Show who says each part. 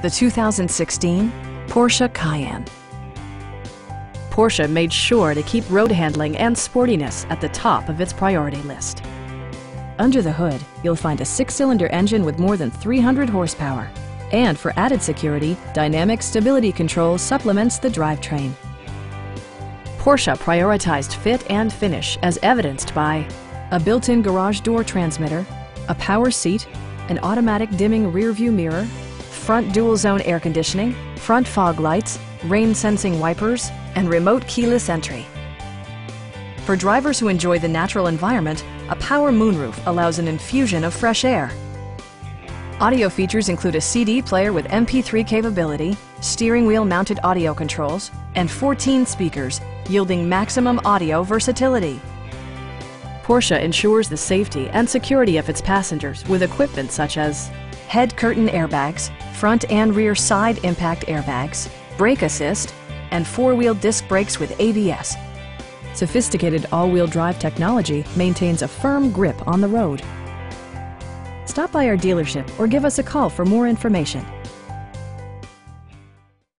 Speaker 1: the 2016 Porsche Cayenne. Porsche made sure to keep road handling and sportiness at the top of its priority list. Under the hood, you'll find a 6-cylinder engine with more than 300 horsepower. And for added security, Dynamic Stability Control supplements the drivetrain. Porsche prioritized fit and finish as evidenced by a built-in garage door transmitter, a power seat, an automatic dimming rear-view mirror, front dual-zone air conditioning, front fog lights, rain-sensing wipers, and remote keyless entry. For drivers who enjoy the natural environment, a power moonroof allows an infusion of fresh air. Audio features include a CD player with MP3 capability, steering wheel mounted audio controls, and 14 speakers, yielding maximum audio versatility. Porsche ensures the safety and security of its passengers with equipment such as head curtain airbags, front and rear side impact airbags, brake assist, and 4-wheel disc brakes with ABS. Sophisticated all-wheel drive technology maintains a firm grip on the road. Stop by our dealership or give us a call for more information.